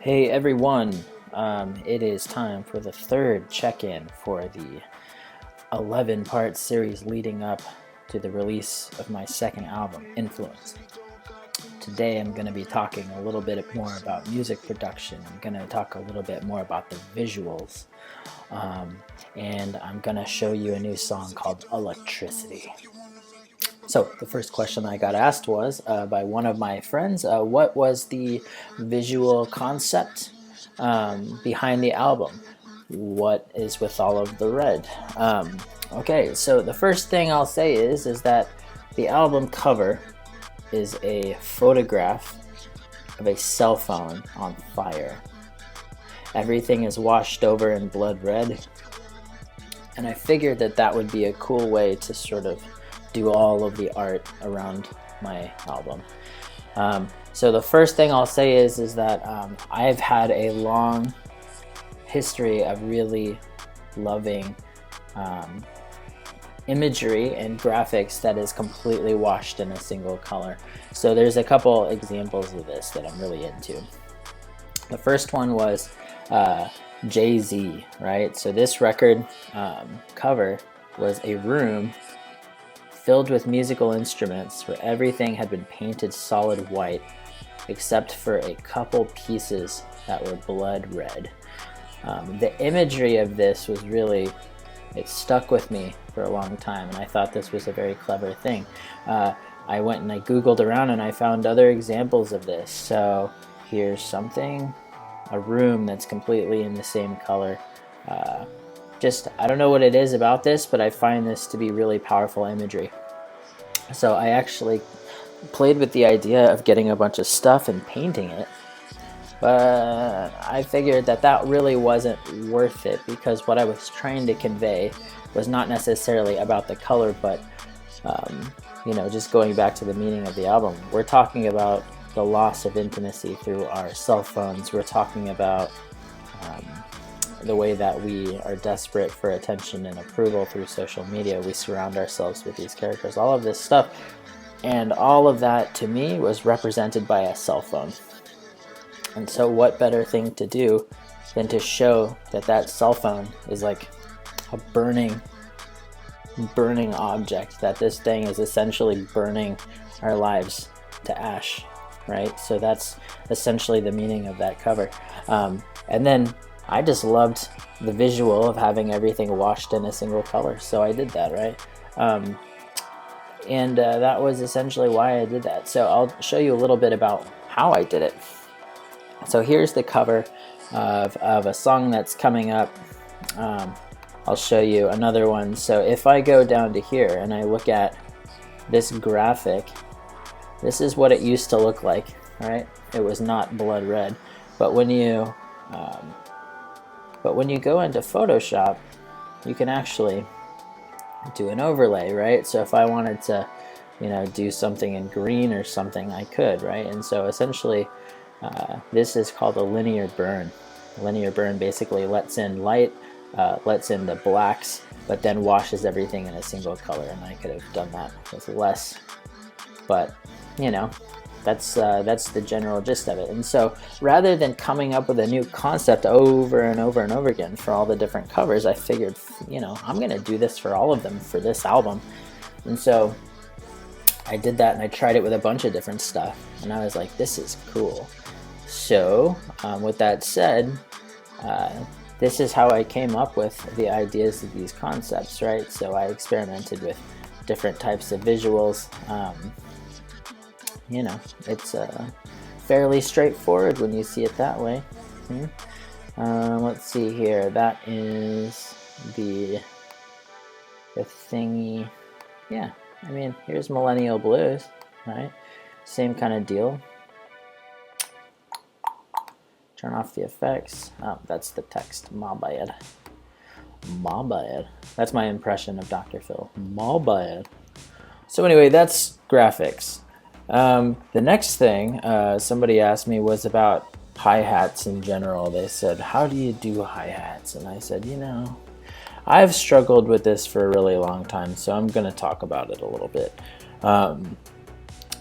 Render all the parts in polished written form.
Hey everyone, it is time for the third check-in for the 11-part series leading up to the release of my second album, Influence. Today I'm going to be talking a little bit more about music production. I'm going to talk a little bit more about the visuals, and I'm going to show you a new song called Electricity. So the first question I got asked was by one of my friends, what was the visual concept behind the album? What is with all of the red? Okay, so the first thing I'll say is that the album cover is a photograph of a cell phone on fire. Everything is washed over in blood red, and I figured that that would be a cool way to sort of do all of the art around my album. So the first thing I'll say is that I've had a long history of really loving imagery and graphics that is completely washed in a single color. So there's a couple examples of this that I'm really into. The first one was JayZ, right? So this record cover was a room filled with musical instruments where everything had been painted solid white except for a couple pieces that were blood red. The imagery of this was really, it stuck with me for a long time, and I thought this was a very clever thing. I went and I googled around and I found other examples of this. So here's something, a room that's completely in the same color. I don't know what it is about this, but I find this to be really powerful imagery. So I actually played with the idea of getting a bunch of stuff and painting it, but I figured that that really wasn't worth it, because what I was trying to convey was not necessarily about the color, but just going back to the meaning of the album. We're talking about the loss of intimacy through our cell phones. We're talking about the way that we are desperate for attention and approval through social media. We surround ourselves with these characters, all of this stuff, and all of that to me was represented by a cell phone. And so what better thing to do than to show that that cell phone is like a burning object, that this thing is essentially burning our lives to ash, right? So that's essentially the meaning of that cover. And then I just loved the visual of having everything washed in a single color, so I did that, right? And that was essentially why I did that. So I'll show you a little bit about how I did it. So here's the cover of a song that's coming up. I'll show you another one. So if I go down to here and I look at this graphic, this is what it used to look like, right? It was not blood red, but when you go into Photoshop, you can actually do an overlay, right? So if I wanted to, do something in green or something, I could, right? And so essentially, this is called a linear burn. A linear burn basically lets in light, lets in the blacks, but then washes everything in a single color. And I could have done that with less, but that's the general gist of it. And so rather than coming up with a new concept over and over and over again for all the different covers, I figured, I'm going to do this for all of them for this album. And so I did that, and I tried it with a bunch of different stuff, and I was like, this is cool. So with that said, this is how I came up with the ideas of these concepts, right? So I experimented with different types of visuals. It's fairly straightforward when you see it that way. Let's see here. That is the thingy. Yeah, here's Millennial Blues, right? Same kind of deal. Turn off the effects. Oh, that's the text. My bad. That's my impression of Dr. Phil. My bad. So anyway, that's graphics. The next thing somebody asked me was about hi-hats in general. They said, how do you do hi-hats? And I said, I've struggled with this for a really long time, so I'm going to talk about it a little bit.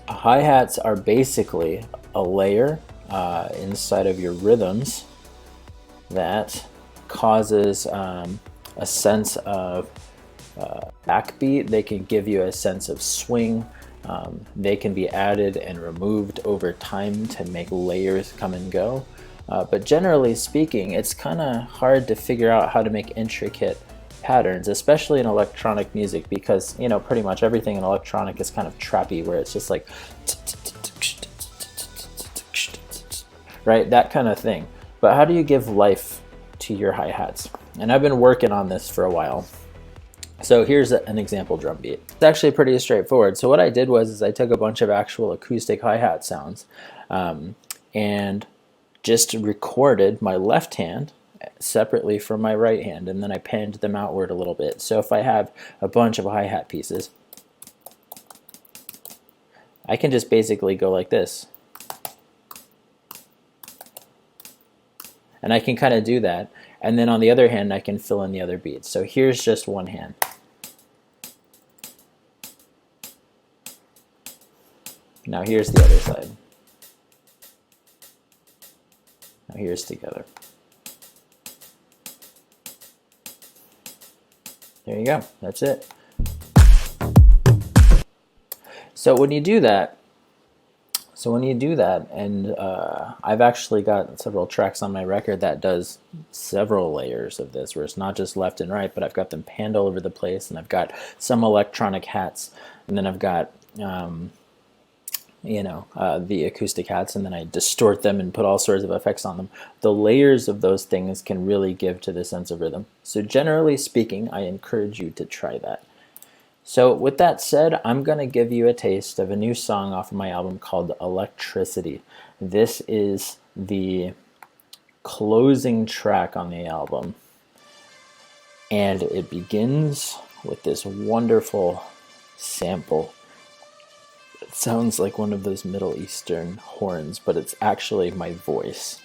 Hi-hats are basically a layer inside of your rhythms that causes a sense of backbeat. They can give you a sense of swing. They can be added and removed over time to make layers come and go. But generally speaking, it's kind of hard to figure out how to make intricate patterns, especially in electronic music, because, you know, pretty much everything in electronic is kind of trappy, where it's just like, right, that kind of thing. But how do you give life to your hi-hats? And I've been working on this for a while. So here's an example drum beat. It's actually pretty straightforward. So what I did was I took a bunch of actual acoustic hi-hat sounds and just recorded my left hand separately from my right hand, and then I panned them outward a little bit. So if I have a bunch of hi-hat pieces, I can just basically go like this. And I can kind of do that. And then on the other hand, I can fill in the other beats. So here's just one hand. Now here's the other side. Now here's together. There you go, that's it. So when you do that, and I've actually got several tracks on my record that does several layers of this, where it's not just left and right, but I've got them panned all over the place, and I've got some electronic hats, and then I've got the acoustic hats, and then I distort them and put all sorts of effects on them. The layers of those things can really give to the sense of rhythm. So generally speaking, I encourage you to try that. So with that said, I'm going to give you a taste of a new song off of my album called Electricity. This is the closing track on the album, and it begins with this wonderful sample. It sounds like one of those Middle Eastern horns, but it's actually my voice.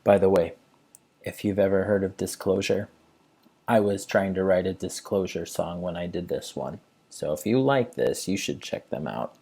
By the way, if you've ever heard of Disclosure, I was trying to write a Disclosure song when I did this one. So if you like this, you should check them out.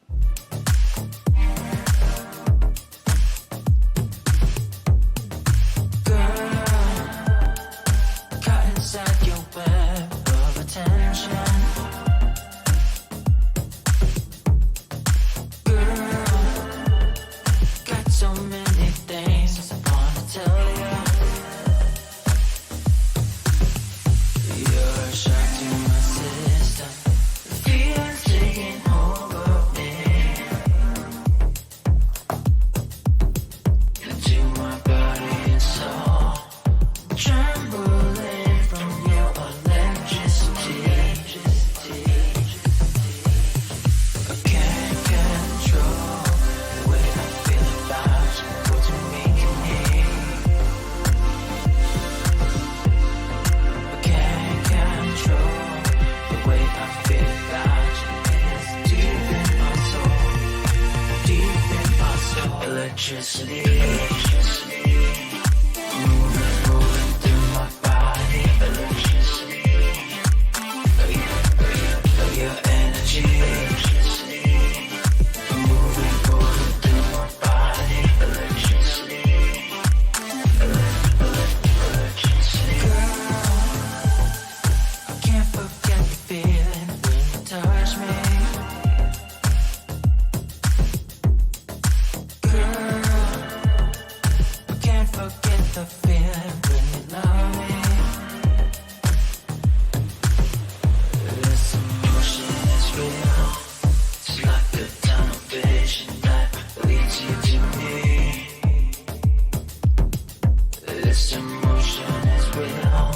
Electricity, moving through my body. Electricity, your energy. Electricity, moving through my body. Electricity, electricity. Girl, I can't forget the feeling when you touch me. The feeling when you love me. This emotion is real. It's like the tunnel vision that leads you to me. This emotion is real.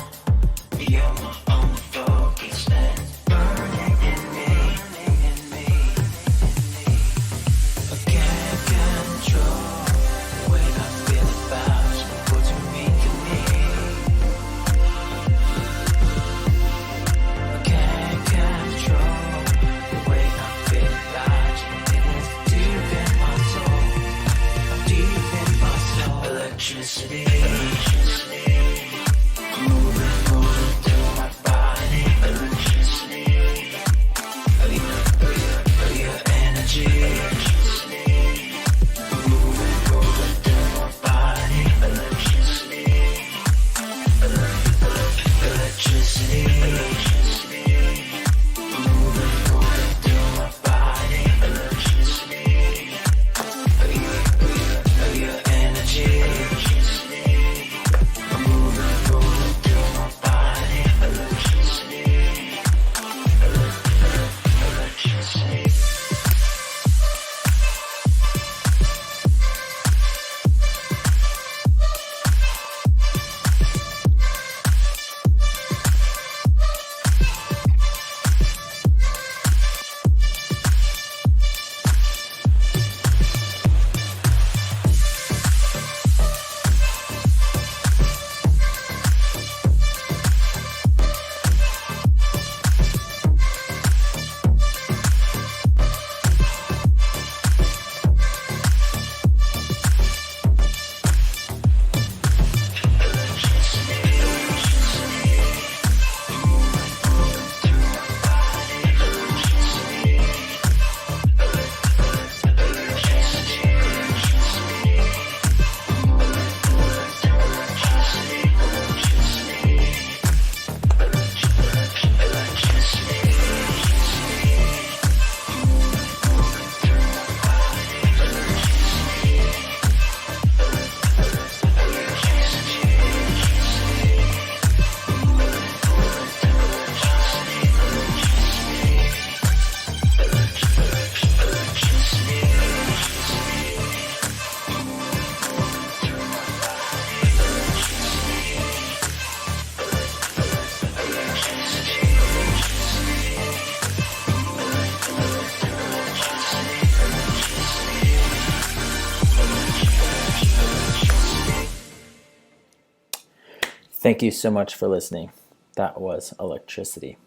Thank you so much for listening. That was electricity.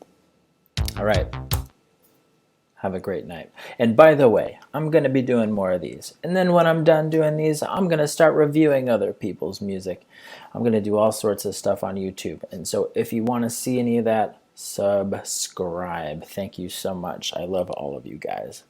All right. Have a great night. And by the way, I'm going to be doing more of these. And then when I'm done doing these, I'm going to start reviewing other people's music. I'm going to do all sorts of stuff on YouTube. And so if you want to see any of that, subscribe. Thank you so much. I love all of you guys.